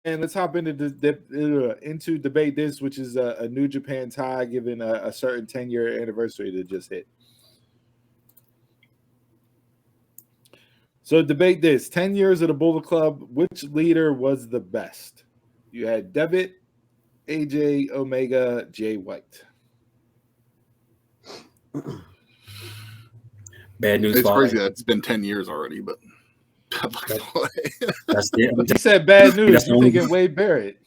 And let's hop into debate this, which is a New Japan tie, given a certain 10-year anniversary that just hit. So debate this: 10 years of the Bullet Club. Which leader was the best? You had Devitt, AJ, Omega, Jay White. Bad news It's for crazy that it's been 10 years already, but that's the He said bad news. that's the You only thinking Wade Barrett?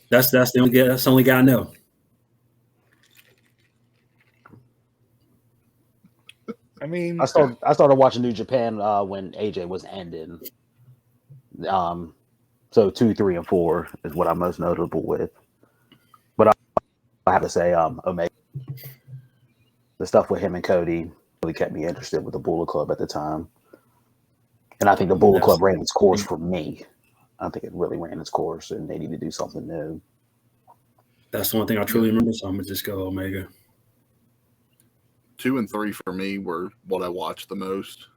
that's the only guy I know. I mean, I started watching New Japan when AJ was ending. So 2, 3, and 4 is what I'm most notable with. But I have to say, Omega, the stuff with him and Cody really kept me interested with the Bullet Club at the time. And I think the Bullet Club ran its course for me. I think it really ran its course, and they need to do something new. That's the one thing I truly remember. So I'm gonna just go Omega. 2 and 3 for me were what I watched the most.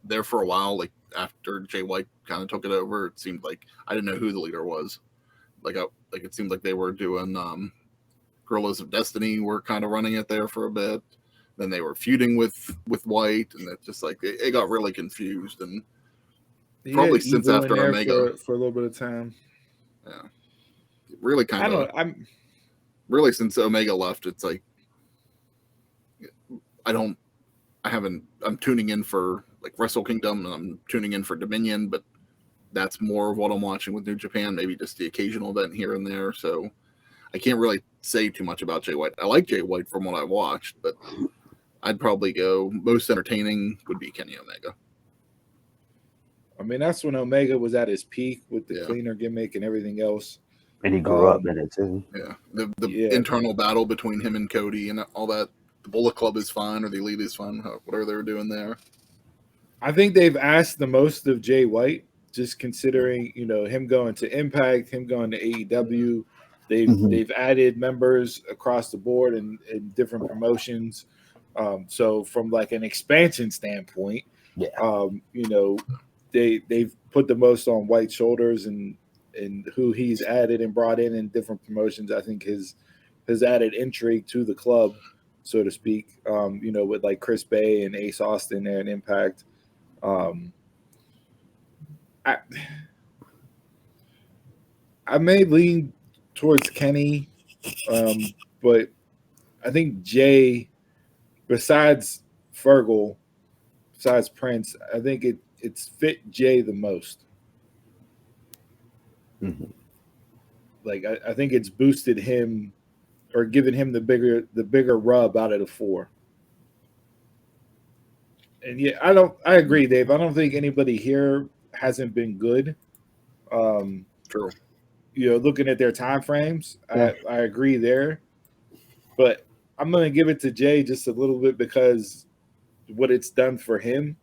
There for a while, like after Jay White kind of took it over, it seemed like I didn't know who the leader was. Like it seemed like they were doing Gorillas of Destiny were kind of running it there for a bit. Then they were feuding with White, and it just like it got really confused. And probably since after Omega for a little bit of time. Yeah, really kind of. I'm really since Omega left. It's like I'm tuning in for like Wrestle Kingdom, and I'm tuning in for Dominion, but that's more of what I'm watching with New Japan. Maybe just the occasional event here and there. So I can't really say too much about Jay White. I like Jay White from what I watched, but I'd probably go most entertaining would be Kenny Omega. I mean, that's when Omega was at his peak with the cleaner gimmick and everything else. And he grew up in it too. Yeah, the internal battle between him and Cody and all that. The Bullet Club is fine, or the Elite is fine. Whatever they were doing there. I think they've asked the most of Jay White, just considering him going to Impact, him going to AEW. They've added members across the board in different promotions. So from like an expansion standpoint, they've put the most on White's shoulders, and who he's added and brought in different promotions. I think has added intrigue to the club, so to speak. With like Chris Bay and Ace Austin there in Impact. I may lean towards Kenny, but I think Jay, besides Fergal, besides Prince, I think it's fit Jay the most. Mm-hmm. Like I think it's boosted him or given him the bigger rub out of the four. And yeah, I agree, Dave. I don't think anybody here hasn't been good. True. Looking at their time frames, I agree there. But I'm going to give it to Jay just a little bit because what it's done for him,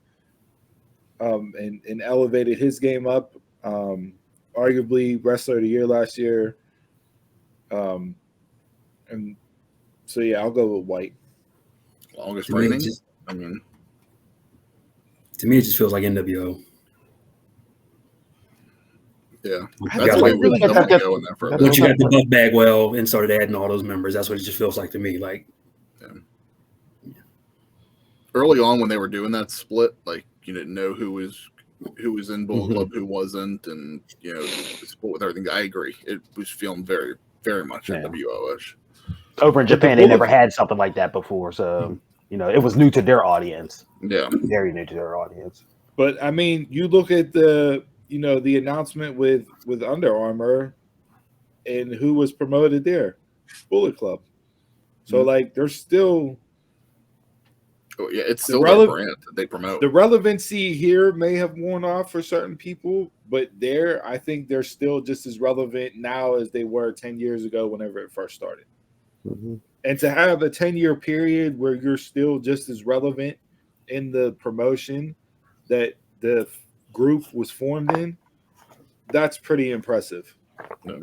and elevated his game up. Arguably Wrestler of the Year last year. And so yeah, I'll go with White. Longest reigning. To me, it just feels like NWO. Yeah, that's what really you got the Buff Bagwell and started adding all those members. That's what it just feels like to me. Like, early on when they were doing that split, like you didn't know who was in Bullet Club, who wasn't, and the split with everything. I agree. It was feeling very, very much NWO-ish. Over in Japan, they never had something like that before, so it was new to their audience. Yeah, very new to their audience. But I mean, you look at the announcement with Under Armour, and who was promoted there, Bullet Club. So like, there's still. Oh, yeah, it's still their brand that they promote. The relevancy here may have worn off for certain people, but I think they're still just as relevant now as they were 10 years ago whenever it first started. Mm-hmm. And to have a 10-year period where you're still just as relevant in the promotion that the group was formed in, that's pretty impressive. Yeah.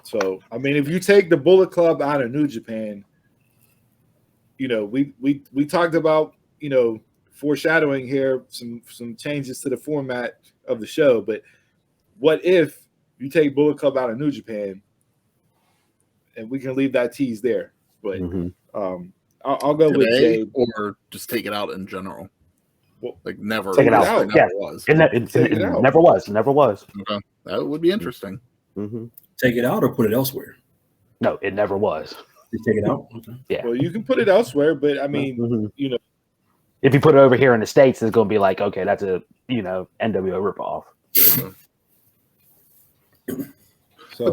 So, I mean, if you take the Bullet Club out of New Japan, we talked about, foreshadowing here some changes to the format of the show, but what if you take Bullet Club out of New Japan, and we can leave that tease there. But I'll go with Today, Jay. or just take it out in general. Well, Like never. Take it out. Never Yeah. was. It Take it out. never was. Never was. Okay. That would be interesting. Take it out or put it elsewhere. No, it never was. Just take it out. Okay. Yeah. Well, you can put it elsewhere, but I mean, you know, if you put it over here in the States, it's going to be like, okay, that's a NWO ripoff. so But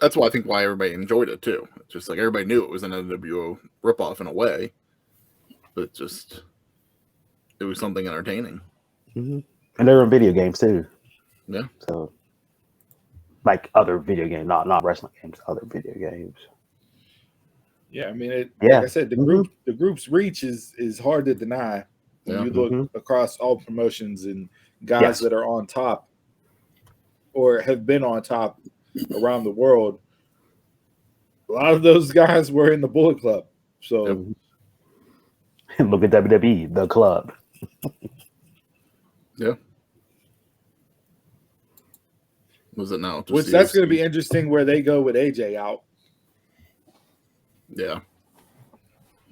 that's why I think why everybody enjoyed it too. It's just like everybody knew it was an NWO ripoff in a way, but it was something entertaining. And they were in video games too. Yeah. So, like other video games, not wrestling games, other video games. yeah, I mean, Yeah. like I said, the group's reach is hard to deny when Yeah. you look across all promotions and guys Yes. that are on top or have been on top around the world. A lot of those guys were in the Bullet Club. So Yep. Look at WWE, the club. Yeah. Was it now? which that's going to be interesting where they go with AJ out. Yeah.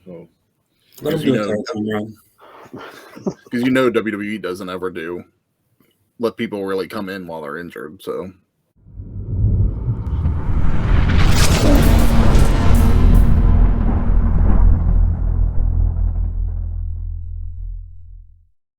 So Let them You do a know- tag team run. Because WWE doesn't ever let people really come in while they're injured. So